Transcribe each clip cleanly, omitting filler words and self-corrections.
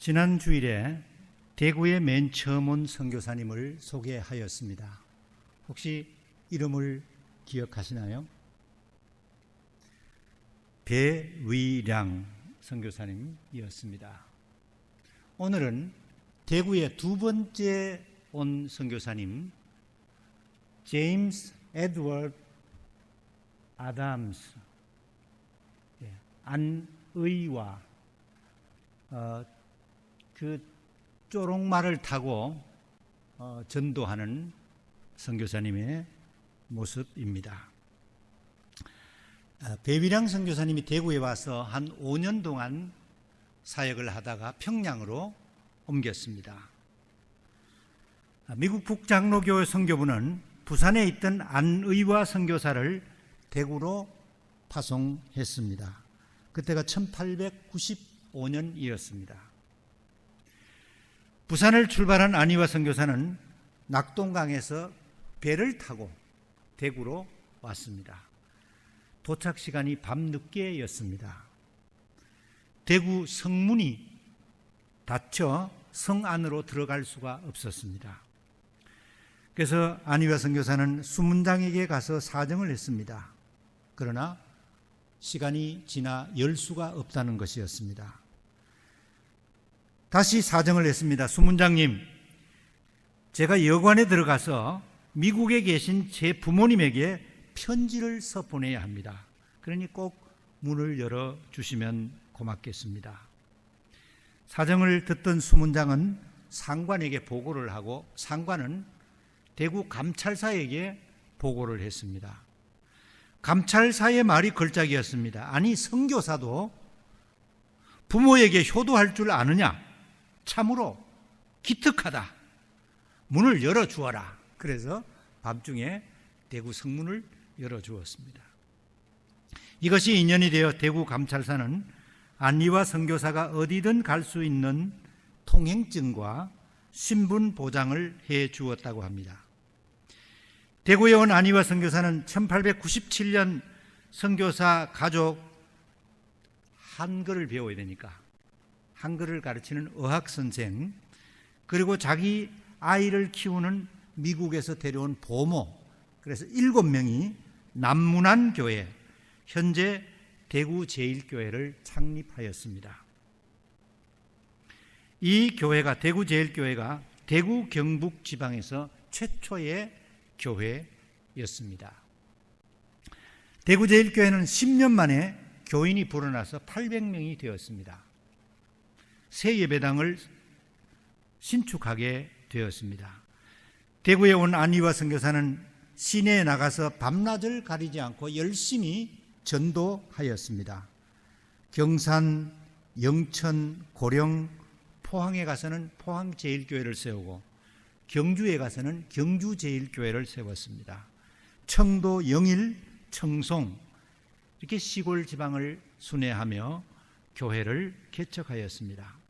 지난 주일에 대구에 맨 처음 온 선교사님을 소개하였습니다. 혹시 이름을 기억하시나요? 배위량 선교사님이었습니다. 오늘은 대구에 두 번째 온 선교사님 제임스 에드워드 아담스, 안의와 그 쪼롱말을 타고 전도하는 선교사님의 모습입니다. 배위량 선교사님이 대구에 와서 한 5년 동안 사역을 하다가 평양으로 옮겼습니다. 미국 북장로교회 선교부는 부산에 있던 안의와 선교사를 대구로 파송했습니다. 그때가 1895년이었습니다. 부산을 출발한 안의와 선교사는 낙동강에서 배를 타고 대구로 왔습니다. 도착 시간이 밤늦게였습니다. 대구 성문이 닫혀 성 안으로 들어갈 수가 없었습니다. 그래서 안의와 선교사는 수문장에게 가서 사정을 했습니다. 그러나 시간이 지나 열 수가 없다는 것이었습니다. 다시 사정을 했습니다. 수문장님, 제가 여관에 들어가서 미국에 계신 제 부모님에게 편지를 써보내야 합니다. 그러니 꼭 문을 열어주시면 고맙겠습니다. 사정을 듣던 수문장은 상관에게 보고를 하고 상관은 대구 감찰사에게 보고를 했습니다. 감찰사의 말이 걸작이었습니다. 아니, 선교사도 부모에게 효도할 줄 아느냐? 참으로 기특하다. 문을 열어주어라. 그래서 밤중에 대구 성문을 열어주었습니다. 이것이 인연이 되어 대구 감찰사는 안의와 선교사가 어디든 갈 수 있는 통행증과 신분 보장을 해 주었다고 합니다. 대구에 온 안의와 선교사는 1897년 선교사 가족 한글을 배워야 되니까 한글을 가르치는 어학선생, 그리고 자기 아이를 키우는 미국에서 데려온 보모, 그래서 7명이 남문안교회, 현재 대구 제일교회를 창립하였습니다. 이 교회가, 대구 제일교회가 대구 경북 지방에서 최초의 교회였습니다. 대구 제일교회는 10년 만에 교인이 불어나서 800명이 되었습니다. 새 예배당을 신축하게 되었습니다. 대구에 온 안의와 선교사는 시내에 나가서 밤낮을 가리지 않고 열심히 전도하였습니다. 경산, 영천, 고령, 포항에 가서는 포항제일교회를 세우고 경주에 가서는 경주제일교회를 세웠습니다. 청도, 영일, 청송 이렇게 시골 지방을 순회하며 교회를 개척하였습니다.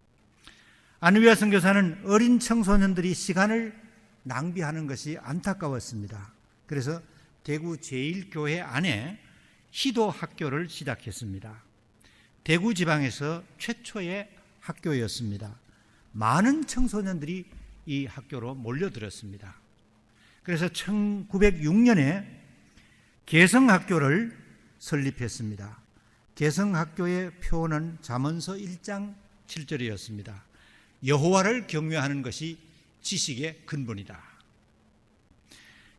안의와 선교사는 어린 청소년들이 시간을 낭비하는 것이 안타까웠습니다. 그래서 대구 제일교회 안에 희도 학교를 시작했습니다. 대구 지방에서 최초의 학교였습니다. 많은 청소년들이 이 학교로 몰려들었습니다. 그래서 1906년에 개성학교를 설립했습니다. 개성학교의 표어는 잠언서 1장 7절이었습니다. 여호와를 경외하는 것이 지식의 근본이다.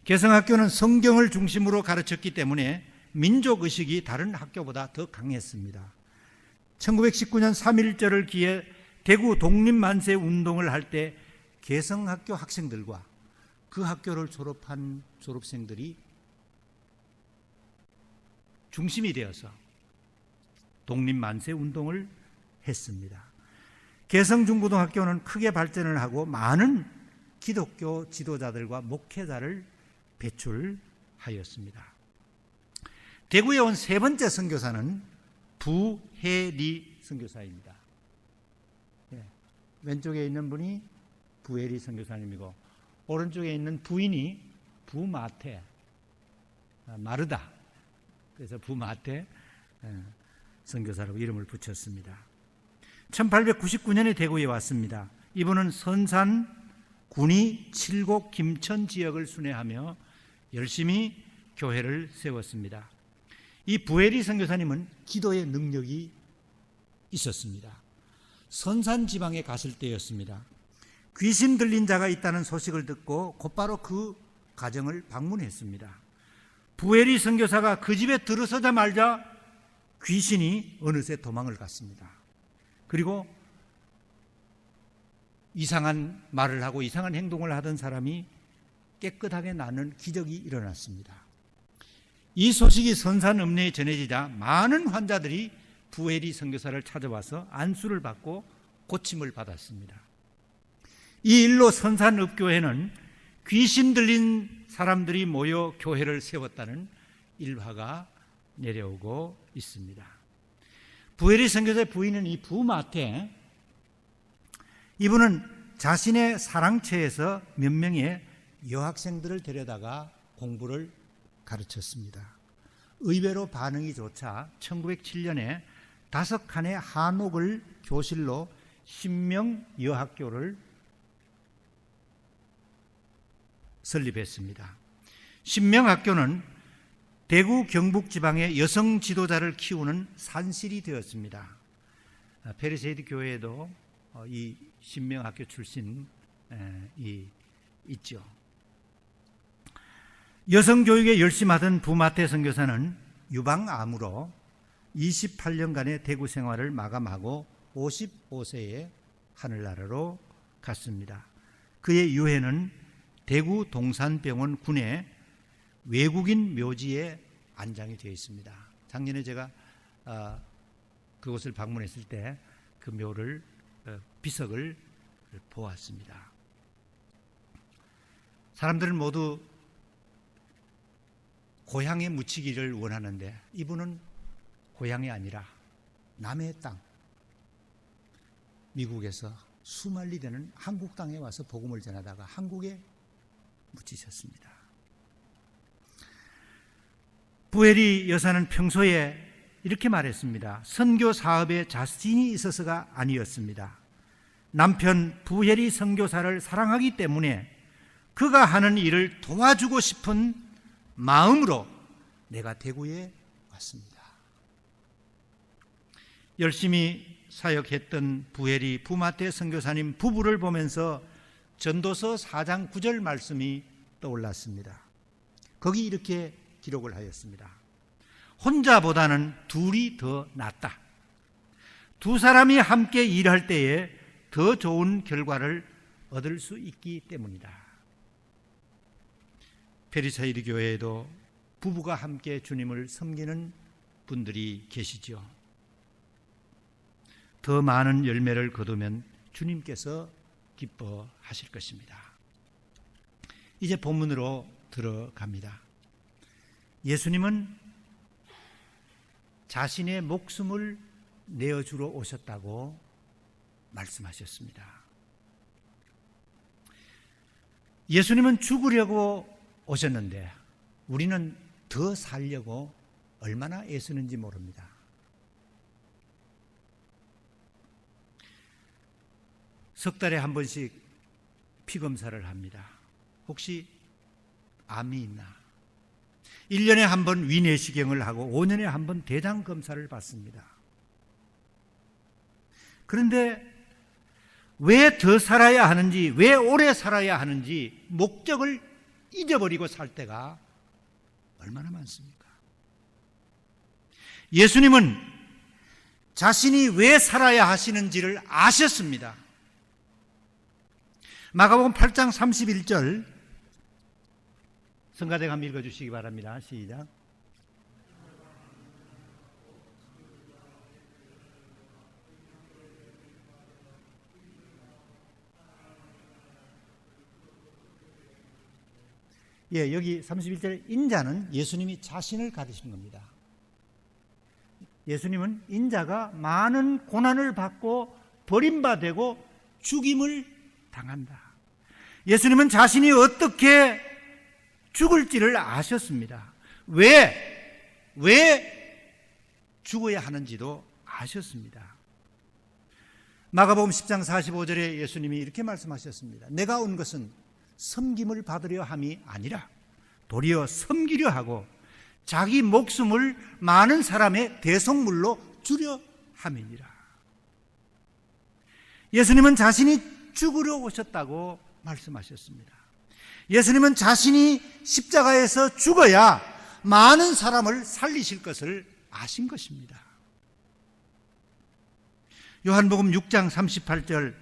개성학교는 성경을 중심으로 가르쳤기 때문에 민족의식이 다른 학교보다 더 강했습니다. 1919년 3.1절을 기해 대구 독립만세 운동을 할 때 개성학교 학생들과 그 학교를 졸업한 졸업생들이 중심이 되어서 독립만세 운동을 했습니다. 개성중고등학교는 크게 발전을 하고 많은 기독교 지도자들과 목회자를 배출하였습니다. 대구에 온 세 번째 선교사는 부혜리 선교사입니다. 왼쪽에 있는 분이 부혜리 선교사님이고 오른쪽에 있는 부인이 부마태, 마르다. 그래서 부마태 선교사라고 이름을 붙였습니다. 1899년에 대구에 왔습니다. 이분은 선산, 군위, 칠곡, 김천 지역을 순회하며 열심히 교회를 세웠습니다. 이 부에리 선교사님은 기도의 능력이 있었습니다. 선산 지방에 갔을 때였습니다. 귀신 들린 자가 있다는 소식을 듣고 곧바로 그 가정을 방문했습니다. 부에리 선교사가 그 집에 들어서자마자 귀신이 어느새 도망을 갔습니다. 그리고 이상한 말을 하고 이상한 행동을 하던 사람이 깨끗하게 나는 기적이 일어났습니다. 이 소식이 선산 읍내에 전해지자 많은 환자들이 부에리 선교사를 찾아와서 안수를 받고 고침을 받았습니다. 이 일로 선산 읍교회는 귀신 들린 사람들이 모여 교회를 세웠다는 일화가 내려오고 있습니다. 부에리 선교사의 부인은 이 부마태, 이분은 자신의 사랑처에서 몇 명의 여학생들을 데려다가 공부를 가르쳤습니다. 의외로 반응이 좋자 1907년에 5칸의 한옥을 교실로 신명 여학교를 설립했습니다. 신명학교는 대구 경북 지방의 여성 지도자를 키우는 산실이 되었습니다. 페리세이드 교회에도 이 신명학교 출신이 있죠. 여성교육에 열심하던 부마태 선교사는 유방암으로 28년간의 대구 생활을 마감하고 55세에 하늘나라로 갔습니다. 그의 유해는 대구 동산병원 군의 외국인 묘지에 안장이 되어 있습니다. 작년에 제가 그곳을 방문했을 때 그 묘를 비석을 보았습니다. 사람들은 모두 고향에 묻히기를 원하는데 이분은 고향이 아니라 남의 땅, 미국에서 수만리 되는 한국 땅에 와서 복음을 전하다가 한국에 묻히셨습니다. 부에리 여사는 평소에 이렇게 말했습니다. 선교 사업에 자신이 있어서가 아니었습니다. 남편 부에리 선교사를 사랑하기 때문에 그가 하는 일을 도와주고 싶은 마음으로 내가 대구에 왔습니다. 열심히 사역했던 부에리 부마태 선교사님 부부를 보면서 전도서 4장 9절 말씀이 떠올랐습니다. 거기 이렇게 기록을 하였습니다. 혼자보다는 둘이 더 낫다. 두 사람이 함께 일할 때에 더 좋은 결과를 얻을 수 있기 때문이다. 페리사이드 교회에도 부부가 함께 주님을 섬기는 분들이 계시죠. 더 많은 열매를 거두면 주님께서 기뻐하실 것입니다. 이제 본문으로 들어갑니다. 예수님은 자신의 목숨을 내어주러 오셨다고 말씀하셨습니다. 예수님은 죽으려고 오셨는데 우리는 더 살려고 얼마나 애쓰는지 모릅니다. 석 달에 한 번씩 피검사를 합니다. 혹시 암이 있나? 1년에 한 번 위내시경을 하고 5년에 한 번 대장검사를 받습니다. 그런데 왜 더 살아야 하는지, 왜 오래 살아야 하는지 목적을 잊어버리고 살 때가 얼마나 많습니까? 예수님은 자신이 왜 살아야 하시는지를 아셨습니다. 마가복음 8장 31절 성가대가 한번 읽어주시기 바랍니다. 시작. 예, 여기 31절 인자는 예수님이 자신을 가르치는 겁니다. 예수님은 인자가 많은 고난을 받고 버림받고 죽임을 당한다. 예수님은 자신이 어떻게 죽을지를 아셨습니다. 왜 죽어야 하는지도 아셨습니다. 마가복음 10장 45절에 예수님이 이렇게 말씀하셨습니다. 내가 온 것은 섬김을 받으려 함이 아니라 도리어 섬기려 하고 자기 목숨을 많은 사람의 대속물로 주려 함이니라. 예수님은 자신이 죽으러 오셨다고 말씀하셨습니다. 예수님은 자신이 십자가에서 죽어야 많은 사람을 살리실 것을 아신 것입니다. 요한복음 6장 38절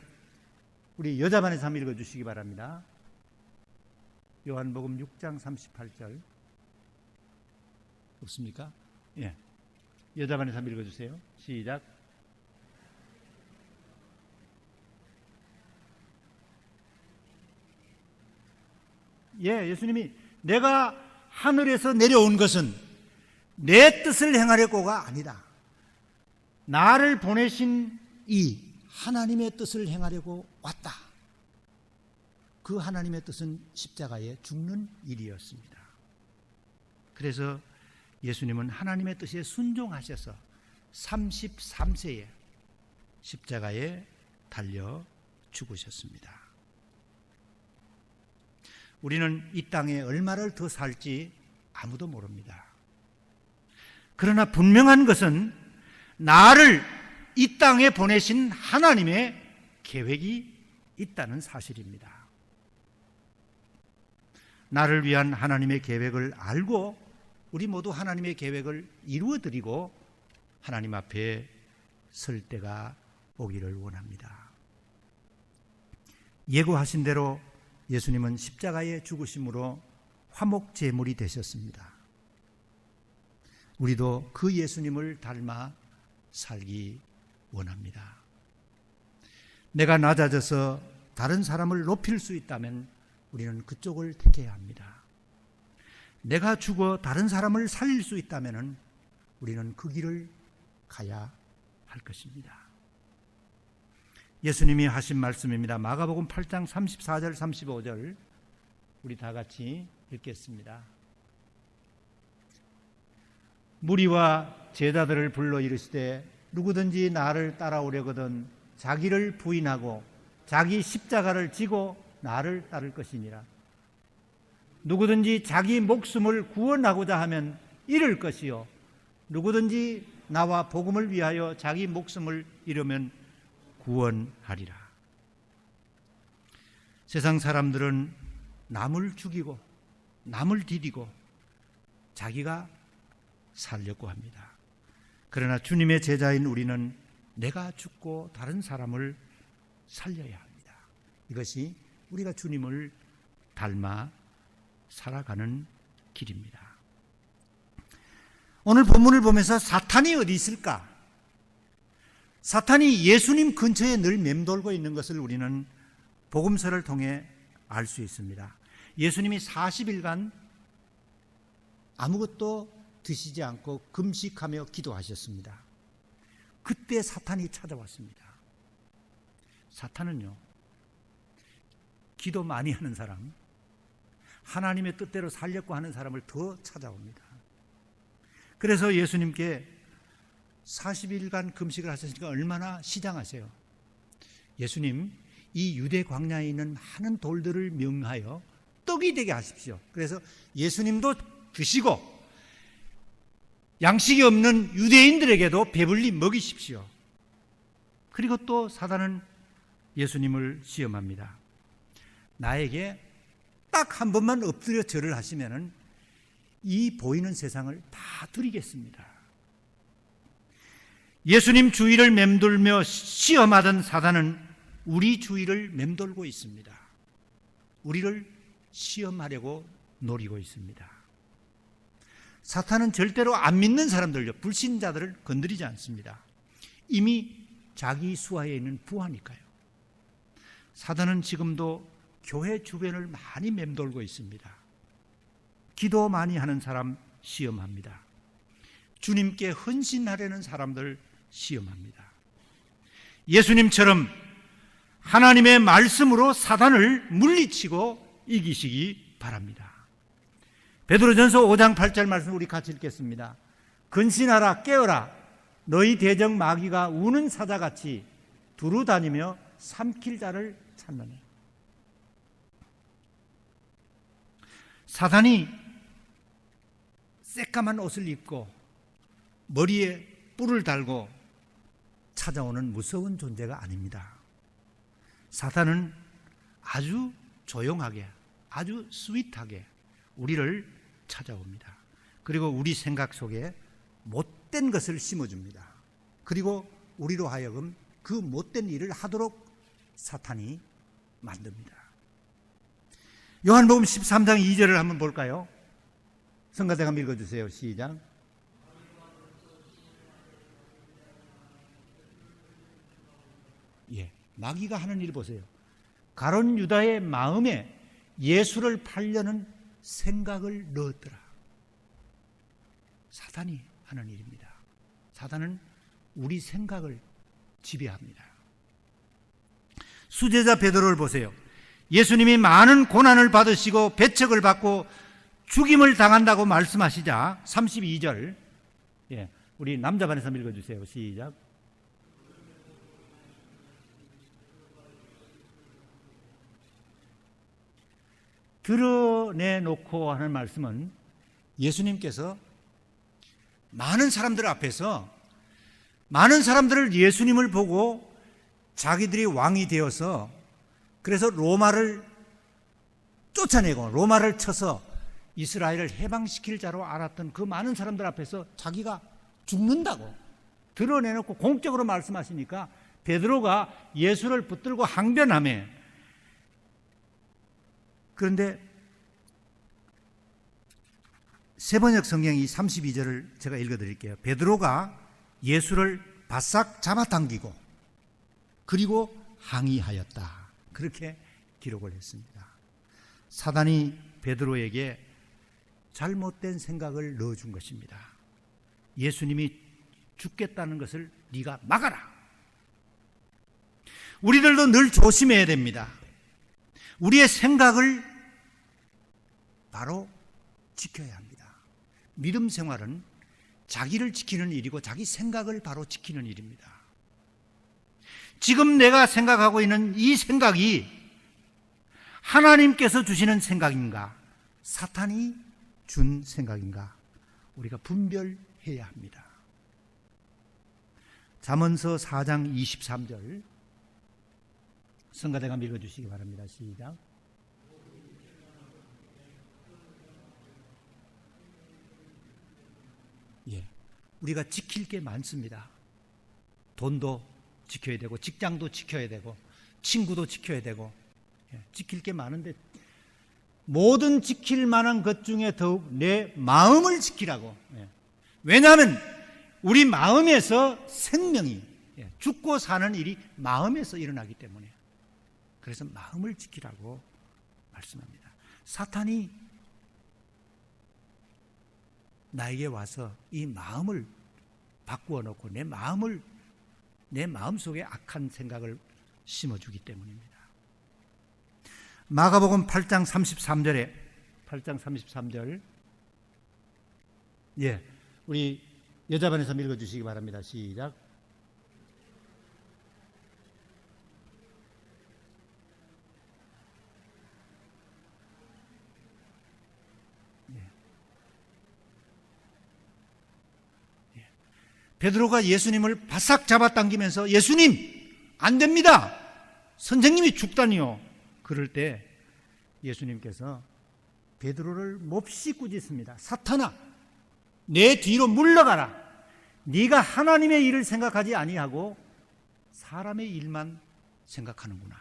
우리 여자반에서 한번 읽어주시기 바랍니다. 요한복음 6장 38절 없습니까? 예, 여자반에서 한번 읽어주세요. 시작. 예, 예수님이 내가 하늘에서 내려온 것은 내 뜻을 행하려고가 아니다. 나를 보내신 이 하나님의 뜻을 행하려고 왔다. 그 하나님의 뜻은 십자가에 죽는 일이었습니다. 그래서 예수님은 하나님의 뜻에 순종하셔서 33세에 십자가에 달려 죽으셨습니다. 우리는 이 땅에 얼마를 더 살지 아무도 모릅니다. 그러나 분명한 것은 나를 이 땅에 보내신 하나님의 계획이 있다는 사실입니다. 나를 위한 하나님의 계획을 알고 우리 모두 하나님의 계획을 이루어드리고 하나님 앞에 설 때가 오기를 원합니다. 예고하신 대로 예수님은 십자가에 죽으심으로 화목제물이 되셨습니다. 우리도 그 예수님을 닮아 살기 원합니다. 내가 낮아져서 다른 사람을 높일 수 있다면 우리는 그쪽을 택해야 합니다. 내가 죽어 다른 사람을 살릴 수 있다면 우리는 그 길을 가야 할 것입니다. 예수님이 하신 말씀입니다. 마가복음 8장 34절 35절 우리 다 같이 읽겠습니다. 무리와 제자들을 불러 이르시되 누구든지 나를 따라오려거든 자기를 부인하고 자기 십자가를 지고 나를 따를 것이니라. 누구든지 자기 목숨을 구원하고자 하면 잃을 것이요 누구든지 나와 복음을 위하여 자기 목숨을 잃으면 구원하리라. 세상 사람들은 남을 죽이고 남을 디디고 자기가 살려고 합니다. 그러나 주님의 제자인 우리는 내가 죽고 다른 사람을 살려야 합니다. 이것이 우리가 주님을 닮아 살아가는 길입니다. 오늘 본문을 보면서 사탄이 어디 있을까? 사탄이 예수님 근처에 늘 맴돌고 있는 것을 우리는 복음서를 통해 알 수 있습니다. 예수님이 40일간 아무것도 드시지 않고 금식하며 기도하셨습니다. 그때 사탄이 찾아왔습니다. 사탄은요, 기도 많이 하는 사람, 하나님의 뜻대로 살려고 하는 사람을 더 찾아옵니다. 그래서 예수님께 40일간 금식을 하셨으니까 얼마나 시장하세요? 예수님, 이 유대 광야에 있는 많은 돌들을 명하여 떡이 되게 하십시오. 그래서 예수님도 드시고 양식이 없는 유대인들에게도 배불리 먹이십시오. 그리고 또 사단은 예수님을 시험합니다. 나에게 딱 한 번만 엎드려 절을 하시면은 이 보이는 세상을 다 드리겠습니다. 예수님 주위를 맴돌며 시험하던 사단은 우리 주위를 맴돌고 있습니다. 우리를 시험하려고 노리고 있습니다. 사탄은 절대로 안 믿는 사람들요, 불신자들을 건드리지 않습니다. 이미 자기 수하에 있는 부하니까요. 사단은 지금도 교회 주변을 많이 맴돌고 있습니다. 기도 많이 하는 사람 시험합니다. 주님께 헌신하려는 사람들 시험합니다. 예수님처럼 하나님의 말씀으로 사단을 물리치고 이기시기 바랍니다. 베드로전서 5장 8절 말씀 우리 같이 읽겠습니다. 근신하라 깨어라 너희 대적 마귀가 우는 사자같이 두루 다니며 삼킬 자를 찾느니. 사단이 새까만 옷을 입고 머리에 뿔을 달고 찾아오는 무서운 존재가 아닙니다. 사단은 아주 조용하게, 아주 스윗하게 우리를 찾아옵니다. 그리고 우리 생각 속에 못된 것을 심어줍니다. 그리고 우리로 하여금 그 못된 일을 하도록 사탄이 만듭니다. 요한복음 13장 2절을 한번 볼까요? 성가대가 읽어주세요. 시작. 예, 마귀가 하는 일 보세요. 가룟 유다의 마음에 예수를 팔려는 생각을 넣었더라. 사단이 하는 일입니다. 사단은 우리 생각을 지배합니다. 수제자 베드로를 보세요. 예수님이 많은 고난을 받으시고 배척을 받고 죽임을 당한다고 말씀하시자 32절, 예, 우리 남자반에서 읽어주세요. 시작. 드러내놓고 하는 말씀은 예수님께서 많은 사람들 앞에서 많은 사람들을 예수님을 보고 자기들이 왕이 되어서 그래서 로마를 쫓아내고 로마를 쳐서 이스라엘을 해방시킬 자로 알았던 그 많은 사람들 앞에서 자기가 죽는다고 드러내놓고 공적으로 말씀하시니까 베드로가 예수를 붙들고 항변하며, 그런데 세번역 성경이 32절을 제가 읽어드릴게요. 베드로가 예수를 바싹 잡아당기고 그리고 항의하였다. 그렇게 기록을 했습니다. 사단이 베드로에게 잘못된 생각을 넣어준 것입니다. 예수님이 죽겠다는 것을 네가 막아라. 우리들도 늘 조심해야 됩니다. 우리의 생각을 바로 지켜야 합니다. 믿음 생활은 자기를 지키는 일이고 자기 생각을 바로 지키는 일입니다. 지금 내가 생각하고 있는 이 생각이 하나님께서 주시는 생각인가, 사탄이 준 생각인가, 우리가 분별해야 합니다. 잠언서 4장 23절 성가대가 읽어주시기 바랍니다. 시작. 예, 우리가 지킬 게 많습니다. 돈도 지켜야 되고 직장도 지켜야 되고 친구도 지켜야 되고, 예, 지킬 게 많은데 모든 지킬 만한 것 중에 더욱 내 마음을 지키라고. 예. 왜냐하면 우리 마음에서 생명이, 예, 죽고 사는 일이 마음에서 일어나기 때문에, 그래서 마음을 지키라고 말씀합니다. 사탄이 나에게 와서 이 마음을 바꾸어 놓고 내 마음 속에 악한 생각을 심어주기 때문입니다. 마가복음 8장 33절, 예, 우리 여자반에서 읽어주시기 바랍니다. 시작. 베드로가 예수님을 바싹 잡아당기면서 예수님 안 됩니다, 선생님이 죽다니요. 그럴 때 예수님께서 베드로를 몹시 꾸짖습니다. 사탄아, 내 뒤로 물러가라. 네가 하나님의 일을 생각하지 아니하고 사람의 일만 생각하는구나.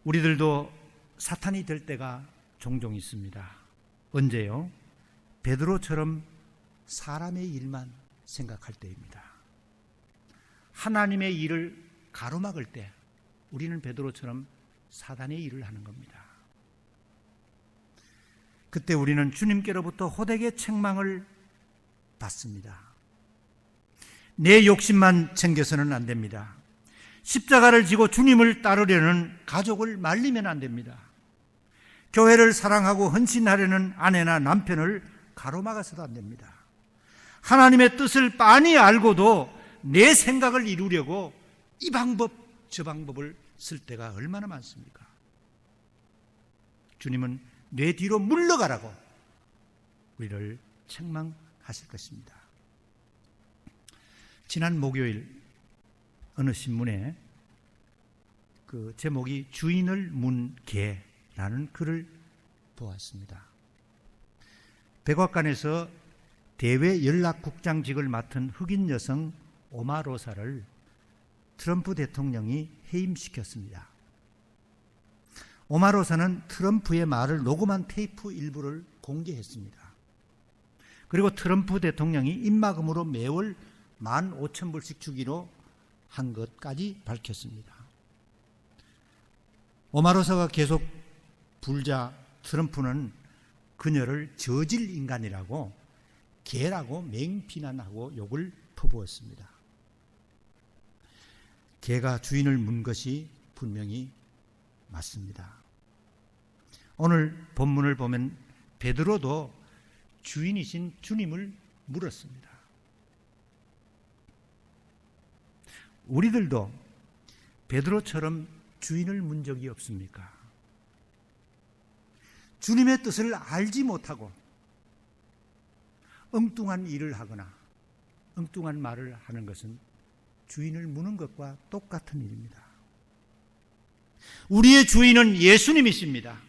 우리들도 사탄이 될 때가 종종 있습니다. 언제요? 베드로처럼 사람의 일만 생각할 때입니다. 하나님의 일을 가로막을 때 우리는 베드로처럼 사단의 일을 하는 겁니다. 그때 우리는 주님께로부터 호되게 책망을 받습니다. 내 욕심만 챙겨서는 안 됩니다. 십자가를 지고 주님을 따르려는 가족을 말리면 안 됩니다. 교회를 사랑하고 헌신하려는 아내나 남편을 가로막아서도 안 됩니다. 하나님의 뜻을 빤히 알고도 내 생각을 이루려고 이 방법 저 방법을 쓸 때가 얼마나 많습니까? 주님은 내 뒤로 물러가라고 우리를 책망하실 것입니다. 지난 목요일 어느 신문에 그 제목이 주인을 문 개라는 글을 보았습니다. 백악관에서 대외 연락국장직을 맡은 흑인 여성 오마로사를 트럼프 대통령이 해임시켰습니다. 오마로사는 트럼프의 말을 녹음한 테이프 일부를 공개했습니다. 그리고 트럼프 대통령이 입막음으로 매월 15,000불씩 주기로 한 것까지 밝혔습니다. 오마로사가 계속 불자 트럼프는 그녀를 저질 인간이라고 개라고 맹비난하고 욕을 퍼부었습니다. 개가 주인을 문 것이 분명히 맞습니다. 오늘 본문을 보면 베드로도 주인이신 주님을 물었습니다. 우리들도 베드로처럼 주인을 문 적이 없습니까? 주님의 뜻을 알지 못하고 엉뚱한 일을 하거나 엉뚱한 말을 하는 것은 주인을 무는 것과 똑같은 일입니다. 우리의 주인은 예수님이십니다.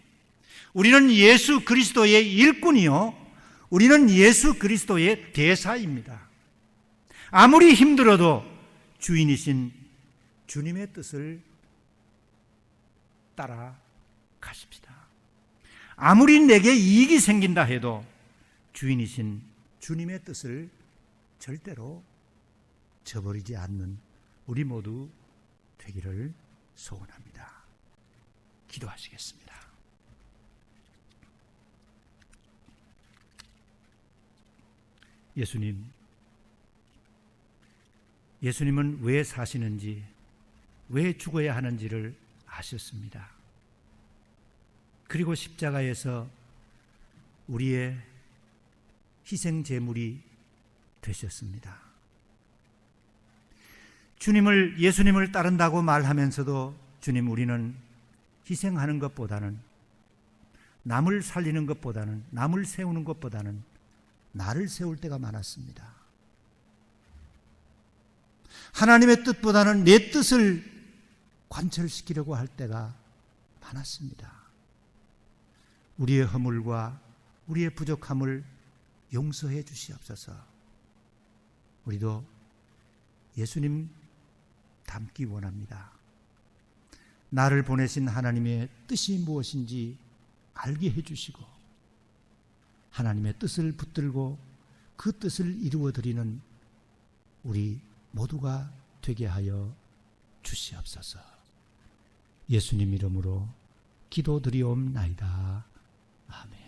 우리는 예수 그리스도의 일꾼이요, 우리는 예수 그리스도의 대사입니다. 아무리 힘들어도 주인이신 주님의 뜻을 따라가십시다. 아무리 내게 이익이 생긴다 해도 주인이신 주님의 뜻을 절대로 저버리지 않는 우리 모두 되기를 소원합니다. 기도하시겠습니다. 예수님은 왜 사시는지, 왜 죽어야 하는지를 아셨습니다. 그리고 십자가에서 우리의 희생 제물이 되셨습니다. 예수님을 따른다고 말하면서도 주님, 우리는 희생하는 것보다는, 남을 살리는 것보다는, 남을 세우는 것보다는 나를 세울 때가 많았습니다. 하나님의 뜻보다는 내 뜻을 관철시키려고 할 때가 많았습니다. 우리의 허물과 우리의 부족함을 용서해 주시옵소서. 우리도 예수님 닮기 원합니다. 나를 보내신 하나님의 뜻이 무엇인지 알게 해주시고 하나님의 뜻을 붙들고 그 뜻을 이루어드리는 우리 모두가 되게 하여 주시옵소서. 예수님 이름으로 기도드리옵나이다. 아멘.